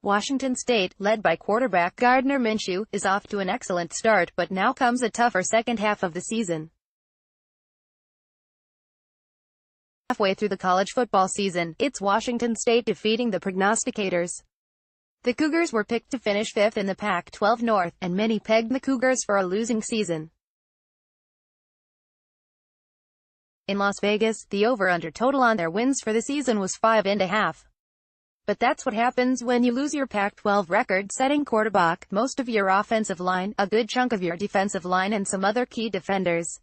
Washington State, led by quarterback Gardner Minshew, is off to an excellent start, but now comes a tougher second half of the season. Halfway through the college football season, it's Washington State defeating the prognosticators. The Cougars were picked to finish 5th in the Pac-12 North, and many pegged the Cougars for a losing season. In Las Vegas, the over-under total on their wins for the season was 5.5. But that's what happens when you lose your Pac-12 record-setting quarterback, most of your offensive line, a good chunk of your defensive line and some other key defenders.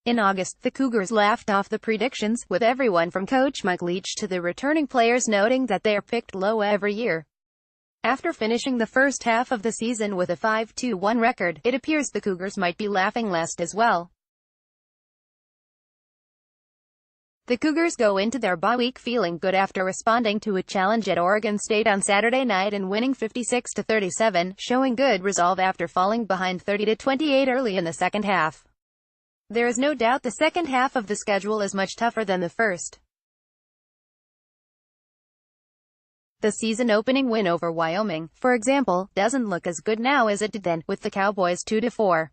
In August, the Cougars laughed off the predictions, with everyone from coach Mike Leach to the returning players noting that they're picked low every year. After finishing the first half of the season with a 5-1 record, it appears the Cougars might be laughing last as well. The Cougars go into their bye week feeling good after responding to a challenge at Oregon State on Saturday night and winning 56-37, showing good resolve after falling behind 30-28 early in the second half. There is no doubt the second half of the schedule is much tougher than the first. The season-opening win over Wyoming, for example, doesn't look as good now as it did then, with the Cowboys 2-4.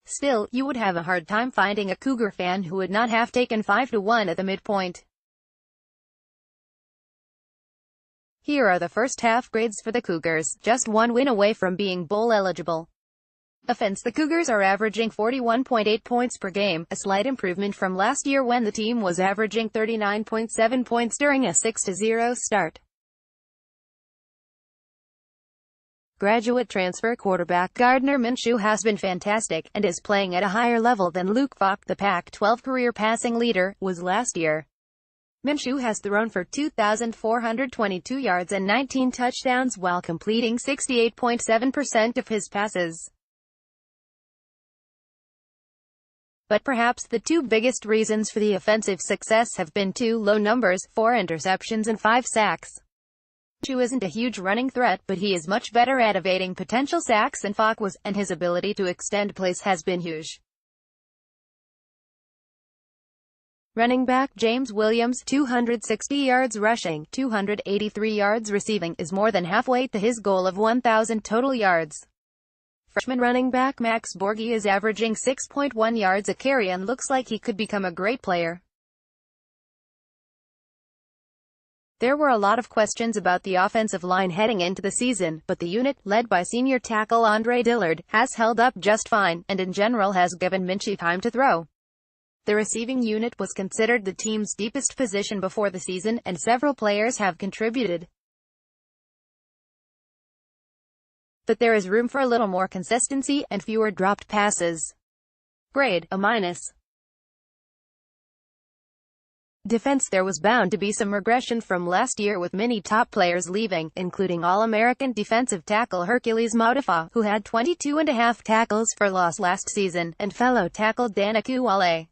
Still, you would have a hard time finding a Cougar fan who would not have taken 5-1 at the midpoint. Here are the first half grades for the Cougars, just one win away from being bowl eligible. Offense: the Cougars are averaging 41.8 points per game, a slight improvement from last year when the team was averaging 39.7 points during a 6-0 start. Graduate transfer quarterback Gardner Minshew has been fantastic, and is playing at a higher level than Luke Falk, the Pac-12 career passing leader, was last year. Minshew has thrown for 2,422 yards and 19 touchdowns while completing 68.7% of his passes. But perhaps the two biggest reasons for the offensive success have been two low numbers, 4 interceptions and 5 sacks. Minshew isn't a huge running threat, but he is much better at evading potential sacks than Falk was, and his ability to extend plays has been huge. Running back James Williams, 260 yards rushing, 283 yards receiving, is more than halfway to his goal of 1,000 total yards. Freshman running back Max Borghi is averaging 6.1 yards a carry and looks like he could become a great player. There were a lot of questions about the offensive line heading into the season, but the unit, led by senior tackle Andre Dillard, has held up just fine, and in general has given Minshew time to throw. The receiving unit was considered the team's deepest position before the season, and several players have contributed. But there is room for a little more consistency, and fewer dropped passes. Grade: A-. Defense: there was bound to be some regression from last year with many top players leaving, including All-American defensive tackle Hercules Maudafa, who had 22.5 tackles for loss last season, and fellow tackle Dan Akuwale.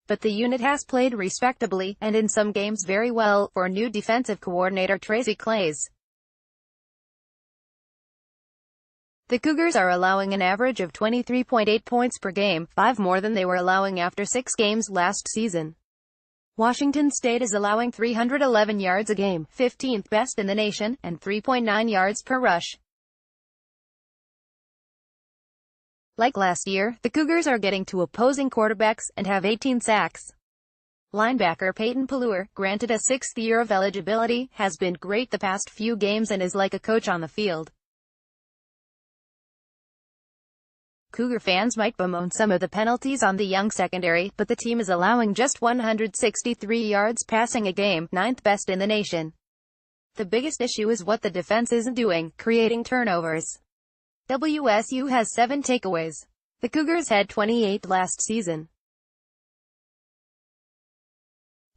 But the unit has played respectably, and in some games very well, for new defensive coordinator Tracy Claeys. The Cougars are allowing an average of 23.8 points per game, 5 more than they were allowing after 6 games last season. Washington State is allowing 311 yards a game, 15th best in the nation, and 3.9 yards per rush. Like last year, the Cougars are getting to opposing quarterbacks, and have 18 sacks. Linebacker Peyton Pelluer, granted a 6th year of eligibility, has been great the past few games and is like a coach on the field. Cougar fans might bemoan some of the penalties on the young secondary, but the team is allowing just 163 yards passing a game, 9th best in the nation. The biggest issue is what the defense isn't doing, creating turnovers. WSU has 7 takeaways. The Cougars had 28 last season.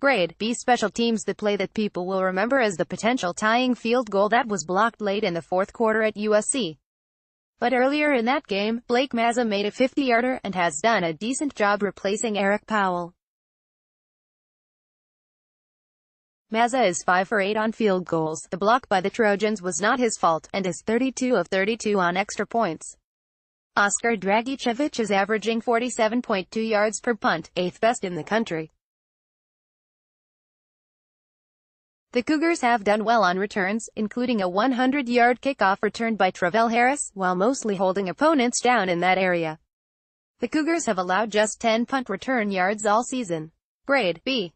Grade: B. Special teams: the play that people will remember as the potential tying field goal that was blocked late in the fourth quarter at USC. But earlier in that game, Blake Mazza made a 50-yarder, and has done a decent job replacing Eric Powell. Mazza is 5 for 8 on field goals. The block by the Trojans was not his fault, and is 32 of 32 on extra points. Oscar Dragicevic is averaging 47.2 yards per punt, 8th best in the country. The Cougars have done well on returns, including a 100-yard kickoff returned by Travell Harris, while mostly holding opponents down in that area. The Cougars have allowed just 10 punt return yards all season. Grade B.